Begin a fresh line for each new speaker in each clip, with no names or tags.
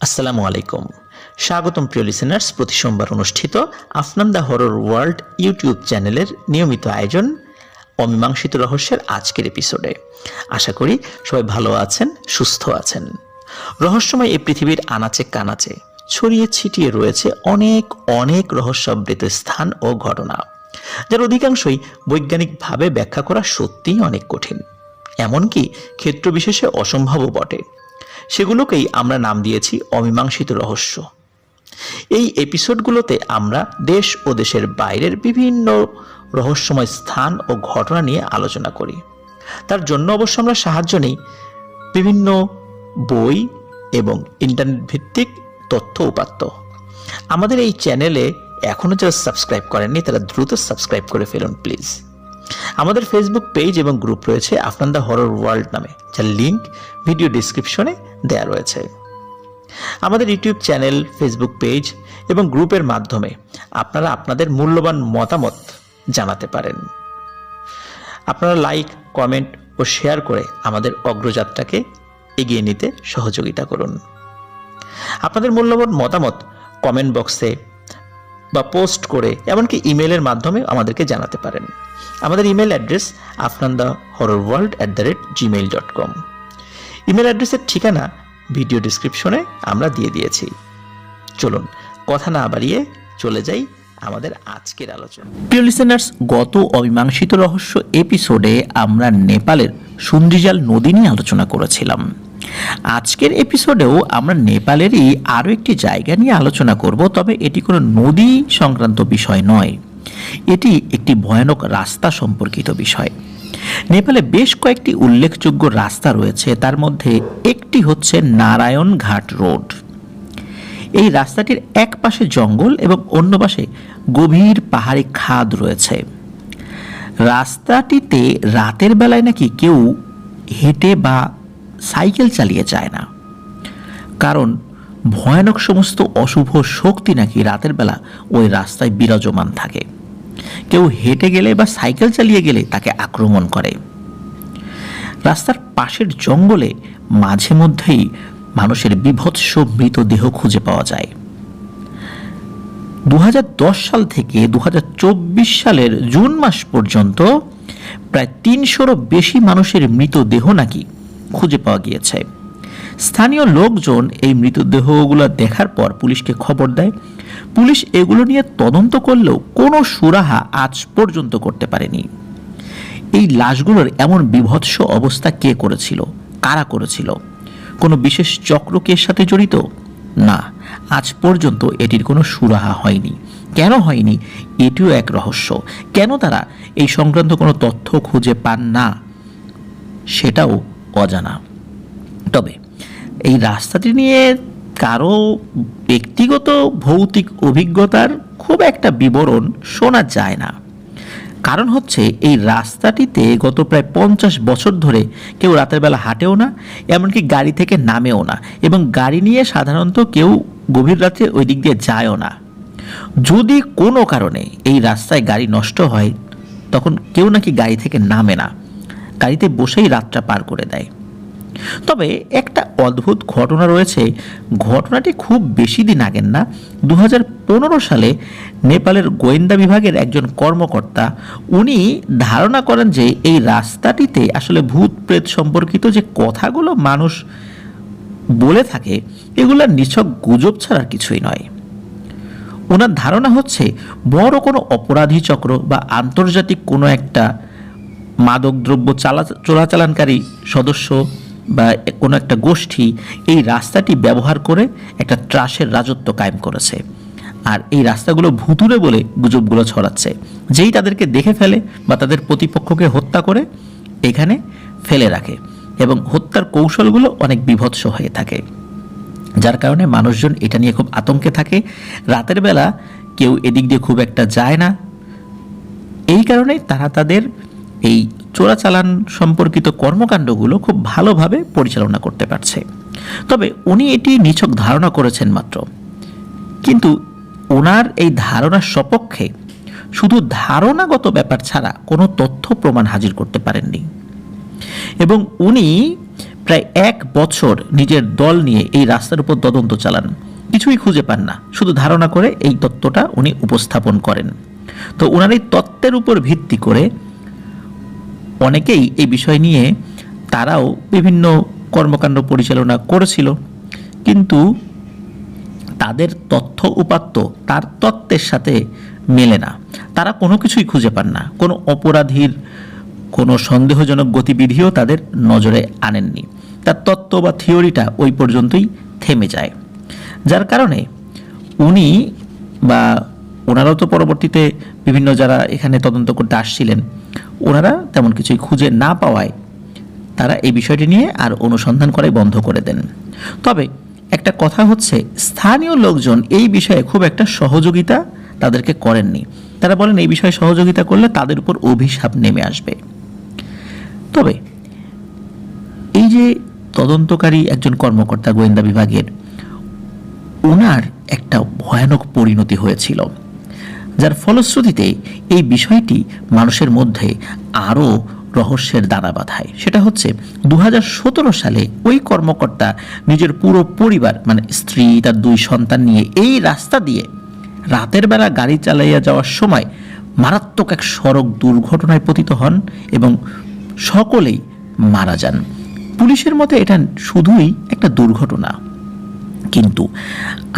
আসসালামু আলাইকুম। স্বাগতম প্রিয় লিসেনার্স, প্রতি সোমবার অনুষ্ঠিত Afnan the horror world YouTube চ্যানেলের নিয়মিত আয়োজন অমীমাংসিত রহস্যের আজকের এপিসোডে। আশা করি সবাই ভালো আছেন, সুস্থ আছেন। রহস্যময় এই পৃথিবীর আনাচে কানাচে ছড়িয়ে ছিটিয়ে রয়েছে অনেক অনেক রহস্যাবৃত স্থান ও ঘটনা, যার অধিকাংশই বৈজ্ঞানিকভাবে ব্যাখ্যা করা সত্যিই অনেক কঠিন, এমনকি ক্ষেত্রবিশেষে অসম্ভবও বটে। সেগুলোকেই আমরা নাম দিয়েছি অমীমাংসিত রহস্য। এই এপিসোডগুলোতে আমরা দেশ ও দেশের বাইরের বিভিন্ন রহস্যময় স্থান ও ঘটনা নিয়ে আলোচনা করি। তার জন্য অবশ্য আমরা সাহায্য নেই বিভিন্ন বই এবং ইন্টারনেট ভিত্তিক তথ্য উপাত্ত। আমাদের এই চ্যানেলে এখনও যারা সাবস্ক্রাইব করেননি তারা দ্রুত সাবস্ক্রাইব করে ফেলুন প্লিজ। আমাদের ফেসবুক পেজ এবং গ্রুপ রয়েছে আফনান দ্য হরর ওয়ার্ল্ড নামে, যার লিঙ্ক ভিডিও ডিসক্রিপশনে দেয়া রয়েছে। আমাদের ইউটিউব চ্যানেল, ফেসবুক পেজ এবং গ্রুপের মাধ্যমে আপনারা আপনাদের মূল্যবান মতামত জানাতে পারেন। আপনারা লাইক, কমেন্ট ও শেয়ার করে আমাদের অগ্রযাত্রাকে এগিয়ে নিতে সহযোগিতা করুন। আপনাদের মূল্যবান মতামত কমেন্ট বক্সে বা পোস্ট করে এমনকি ইমেলের মাধ্যমে আমাদেরকে জানাতে পারেন। আমাদের ইমেল অ্যাড্রেস afnandahorrorworld@gmail.com। ইমেল অ্যাড্রেসের ঠিকানা ভিডিও ডিসক্রিপশনে আমরা দিয়ে দিয়েছি। চলুন কথা না বাড়িয়ে চলে যাই আমাদের আজকের আলোচনা। প্রিয় লিসেনার্স, গত অমীমাংসিত রহস্য এপিসোডে আমরা নেপালের সুন্দ্রিজাল নদী নিয়ে আলোচনা করেছিলাম। আজকের এপিসোডেও আমরা নেপালেরই আরও একটি জায়গা নিয়ে আলোচনা করব, তবে এটি কোনো নদী সংক্রান্ত বিষয় নয়, এটি একটি ভয়ানক রাস্তা সম্পর্কিত বিষয়। নেপালে বেশ কয়েকটি উল্লেখযোগ্য রাস্তা রয়েছে, তার মধ্যে একটি হচ্ছে নারায়ণ ঘাট রোড। এই রাস্তাটির এক পাশে জঙ্গল এবং অন্য পাশে গভীর পাহাড়ি খাদ রয়েছে। রাস্তাটিতে রাতের বেলায় নাকি কেউ হেঁটে বা সাইকেল চালিয়ে যায় না, কারণ ভয়ানক সমস্ত অশুভ শক্তি নাকি রাতের বেলা ওই রাস্তায় বিরাজমান থাকে। কেউ হেঁটে গেলে বা সাইকেল চালিয়ে গেলে তাকে আক্রমণ করে। রাস্তার পাশের জঙ্গলে মাঝে মধ্যেই মানুষের বীভৎস মৃতদেহ খুঁজে পাওয়া যায়। 2010 সাল থেকে 2024 সালের জুন মাস পর্যন্ত প্রায় 300-রও বেশি মানুষের মৃতদেহ নাকি খুঁজে পাওয়া গিয়েছে। স্থানীয় লোকজন এই মৃতদেহগুলো দেখার পর পুলিশকে খবর দেয়। পুলিশ এগুলো নিয়ে তদন্ত করলেও কোনো সুরাহা আজ পর্যন্ত করতে পারেনি। এই লাশগুলোর এমন বীভৎস অবস্থা কে করেছিল, কারা করেছিল, কোনো বিশেষ চক্র কে সাথে জড়িত? না, আজ পর্যন্ত এটির কোনো সুরাহা হয়নি। কেন হয়নি এটিও এক রহস্য। কেন তারা এই সংক্রান্ত কোনো তথ্য খুঁজে পান না সেটাও অজানা। তবে এই রাস্তাটি নিয়ে কারো ব্যক্তিগত ভৌতিক অভিজ্ঞতার খুব একটা বিবরণ শোনা যায় না। কারণ হচ্ছে এই রাস্তাটিতে গত প্রায় 50 বছর ধরে কেউ রাতের বেলা হাঁটেও না, এমনকি গাড়ি থেকে নামেও না, এবং গাড়ি নিয়ে সাধারণত কেউ গভীর রাতে ওই দিক দিয়ে যায়ও না। যদি কোনো কারণে এই রাস্তায় গাড়ি নষ্ট হয় তখন কেউ নাকি গাড়ি থেকে নামে না, গাড়িতে বসেই রাতটা পার করে দেয়। তবে একটা অদ্ভুত ঘটনা রয়েছে। ঘটনাটি খুব বেশি দিন আগের না, 2015 সালে নেপালের গোয়েন্দা বিভাগের একজন কর্মকর্তা উনি ধারণা করেন যে এই রাস্তাটিতে আসলে ভূত প্রেত সম্পর্কিত যে কথাগুলো মানুষ বলে থাকে এগুলো নিছক গুজব ছাড়া কিছুই নয়। ওনার ধারণা হচ্ছে বড় কোনো অপরাধী চক্র বা আন্তর্জাতিক কোনো একটা মাদকদ্রব্য চোরাচালানকারী সদস্য বা কোনো একটা গোষ্ঠী এই রাস্তাটি ব্যবহার করে একটা ত্রাসের রাজত্ব কায়েম করেছে, আর এই রাস্তাগুলো ভুতুড়ে বলে গুজবগুলো ছড়াচ্ছে। যেই তাদেরকে দেখে ফেলে বা তাদের প্রতিপক্ষকে হত্যা করে এখানে ফেলে রাখে, এবং হত্যার কৌশলগুলো অনেক বীভৎস হয়ে থাকে, যার কারণে মানুষজন এটা নিয়ে খুব আতঙ্কে থাকে। রাতের বেলা কেউ এদিক দিয়ে খুব একটা যায় না। এই কারণে তারা তাদের এই চোরাচালান সম্পর্কিত কর্মকাণ্ডগুলো খুব ভালোভাবে পরিচালনা করতে পারছে। তবে উনি এটি নিছক ধারণা করেছেন মাত্র, কিন্তু ওনার এই ধারণার সপক্ষে শুধু ধারণাগত ব্যাপার ছাড়া কোনো তথ্য প্রমাণ হাজির করতে পারেননি, এবং উনি প্রায় 1 বছর নিজের দল নিয়ে এই রাস্তার উপর তদন্ত চালান, কিছুই খুঁজে পান না, শুধু ধারণা করে এই তত্ত্বটা উনি উপস্থাপন করেন। তো ওনার এই তত্ত্বের উপর ভিত্তি করে অনেকেই এই বিষয় নিয়ে তারাও বিভিন্ন কর্মকাণ্ড পরিচালনা করেছিল, কিন্তু তাদের তথ্য উপাত্ত তার তত্ত্বের সাথে মেলে না। তারা কোনো কিছুই খুঁজে পান না, কোনো অপরাধীর কোনো সন্দেহজনক গতিবিধিও তাদের নজরে আনেননি। তার তত্ত্ব বা থিওরিটা ওই পর্যন্তই থেমে যায়, যার কারণে উনি বা ওনারাও তো পরবর্তীতে বিভিন্ন যারা এখানে তদন্ত করতে আসছিলেন ওনারা তেমন কিছুই খুঁজে না পাওয়ায় তারা এই বিষয়টি নিয়ে আর অনুসন্ধান করাই বন্ধ করে দেন। তবে একটা কথা হচ্ছে, স্থানীয় লোকজন এই বিষয়ে খুব একটা সহযোগিতা তাদেরকে করেননি। তারা বলেন এই বিষয়ে সহযোগিতা করলে তাদের উপর অভিশাপ নেমে আসবে। তবে এই যে তদন্তকারী একজন কর্মকর্তা গোয়েন্দা বিভাগের, ওনার একটা ভয়ানক পরিণতি হয়েছিল, যার ফলশ্রুতিতে এই বিষয়টি মানুষের মধ্যে আরও রহস্যের দানা বাঁধায়। সেটা হচ্ছে 2017 সালে ওই কর্মকর্তা নিজের পুরো পরিবার মানে স্ত্রী তার 2 সন্তান নিয়ে এই রাস্তা দিয়ে রাতের বেলা গাড়ি চালাইয়া যাওয়ার সময় মারাত্মক এক সড়ক দুর্ঘটনায় পতিত হন এবং সকলেই মারা যান। পুলিশের মতে এটা শুধুই একটা দুর্ঘটনা, কিন্তু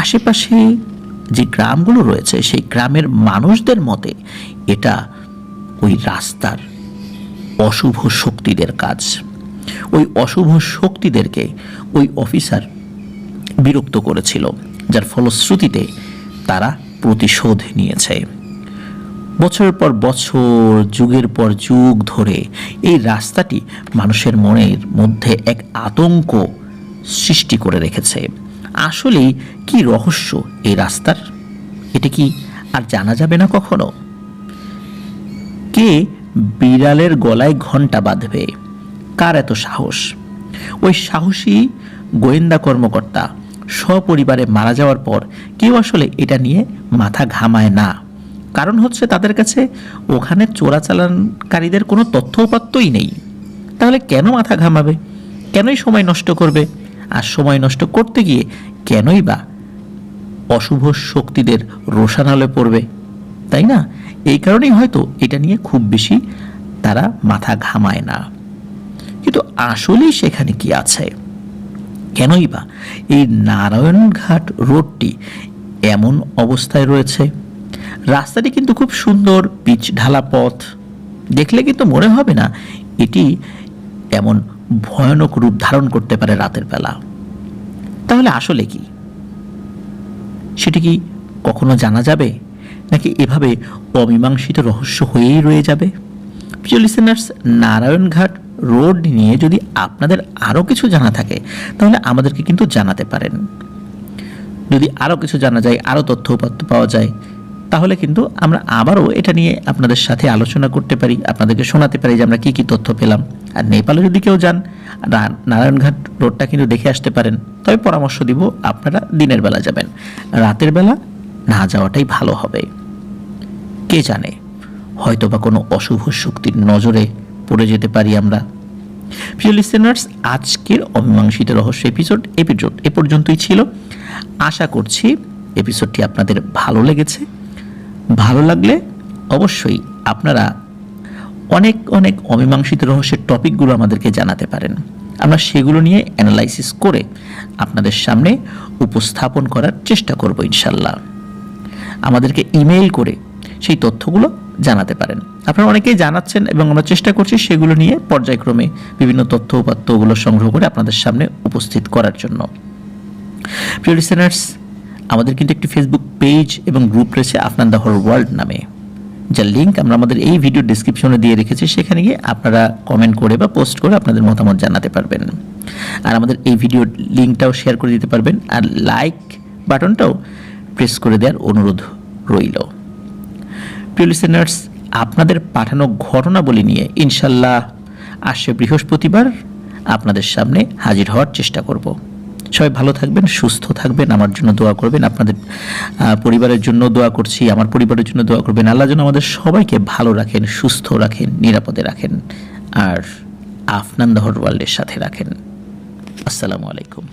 আশেপাশে যে গ্রামগুলো রয়েছে সেই গ্রামের মানুষদের মতে এটা ওই রাস্তার অশুভ শক্তিদের কাজ। ওই অশুভ শক্তিদেরকে ওই অফিসার বিরক্ত করেছিল, যার ফলশ্রুতিতে তারা প্রতিশোধ নিয়েছে। বছরের পর বছর, যুগের পর যুগ ধরে এই রাস্তাটি মানুষের মনের মধ্যে এক আতঙ্ক সৃষ্টি করে রেখেছে। আসলেই কি রহস্য এই রাস্তার? এটা কি আর জানা যাবে না কখনো? কে বিড়ালের গলায় ঘণ্টা বাঁধবে? কার এত সাহস? ওই সাহসী গোয়েন্দা কর্মকর্তা সপরিবারে মারা যাওয়ার পর কেউ আসলে এটা নিয়ে মাথা ঘামায় না। কারণ হচ্ছে তাদের কাছে ওখানে চোরাচালানকারীদের কোনো তথ্য উপাত্তই নেই। তাহলে কেন মাথা ঘামাবে? কেনই সময় নষ্ট করবে? আর সময় নষ্ট করতে গিয়ে কেনই বা অশুভ শক্তিদের রোষানলে পড়বে, তাই না? এই কারণেই হয়তো এটা নিয়ে খুব বেশি তারা মাথা ঘামায় না। কিন্তু আসলেই সেখানে কি আছে? কেনই বা এই নারায়ণঘাট রোডটি এমন অবস্থায় রয়েছে? রাস্তাটি কিন্তু খুব সুন্দর পিচ ঢালা পথ, দেখলে কিন্তু মনে হবে না এটি এমন ভয়ানক রূপ ধারণ করতে পারে রাতের বেলা। তাহলে আসলে কি সেটি কি কখনো জানা যাবে, নাকি এভাবে অমীমাংসিত রহস্য হয়েই রয়ে যাবে? প্রিয় লিসেনার্স, নারায়ণঘাট রোড নিয়ে যদি আপনাদের আরও কিছু জানা থাকে তাহলে আমাদেরকে কিন্তু জানাতে পারেন। যদি আরও কিছু জানা যায়, আরও তথ্য উপাত্ত পাওয়া যায়, তাহলে কিন্তু আমরা আবারও এটা নিয়ে আপনাদের সাথে আলোচনা করতে পারি, আপনাদেরকে শোনাতে পারি যে আমরা কী কী তথ্য পেলাম। আর নেপালে যদি কেউ যান, নারায়ণঘাট রোডটা কিন্তু দেখে আসতে পারেন। তবে পরামর্শ দিব আপনারা দিনের বেলা যাবেন, রাতের বেলা না যাওয়াটাই ভালো হবে। কে জানে, হয়তো বা কোনো অশুভ শক্তির নজরে পড়ে যেতে পারি আমরা। প্রিয় লিসেনার্স, আজকের অমীমাংসিত রহস্য এপিসোড এ পর্যন্তই ছিল। আশা করছি এপিসোডটি আপনাদের ভালো লেগেছে। ভালো লাগলে অবশ্যই আপনারা অনেক অনেক অমীমাংসিত রহস্যের টপিকগুলো আমাদেরকে জানাতে পারেন। আমরা সেগুলো নিয়ে অ্যানালাইসিস করে আপনাদের সামনে উপস্থাপন করার চেষ্টা করব ইনশাল্লাহ। আমাদেরকে ইমেইল করে সেই তথ্যগুলো জানাতে পারেন। আপনারা অনেকেই জানাচ্ছেন এবং আমরা চেষ্টা করছি সেগুলো নিয়ে পর্যায়ক্রমে বিভিন্ন তথ্য উপাত্তগুলো সংগ্রহ করে আপনাদের সামনে উপস্থিত করার জন্য। প্রিয় লিসেনার্স, আমাদের কিন্তু একটি ফেসবুক পেজ এবং গ্রুপ রয়েছে আফনান দ্য হোল ওয়ার্ল্ড নামে, যার লিঙ্ক আমরা আমাদের এই ভিডিও ডেসক্রিপশনে দিয়ে রেখেছি। সেখানে গিয়ে আপনারা কমেন্ট করে বা পোস্ট করে আপনাদের মতামত জানাতে পারবেন। আর আমাদের এই ভিডিওর লিঙ্কটাও শেয়ার করে দিতে পারবেন, আর লাইক বাটনটাও প্রেস করে দেওয়ার অনুরোধ রইল। প্রিয় লিসেনার্স, আপনাদের পাঠানো ঘটনাবলী নিয়ে ইনশাল্লাহ আসছে বৃহস্পতিবার আপনাদের সামনে হাজির হওয়ার চেষ্টা করব। সবাই ভালো থাকবেন, সুস্থ থাকবেন, আমার জন্য দোয়া করবেন, আপনাদের পরিবারের জন্য দোয়া করছি, আমার পরিবারের জন্য দোয়া করবেন। আল্লাহ যেন আমাদের সবাইকে ভালো রাখেন, সুস্থ রাখেন, নিরাপদে রাখেন, আর আফনান দ্য হোল ওয়ার্ল্ডের সাথে রাখেন। আসসালামু আলাইকুম।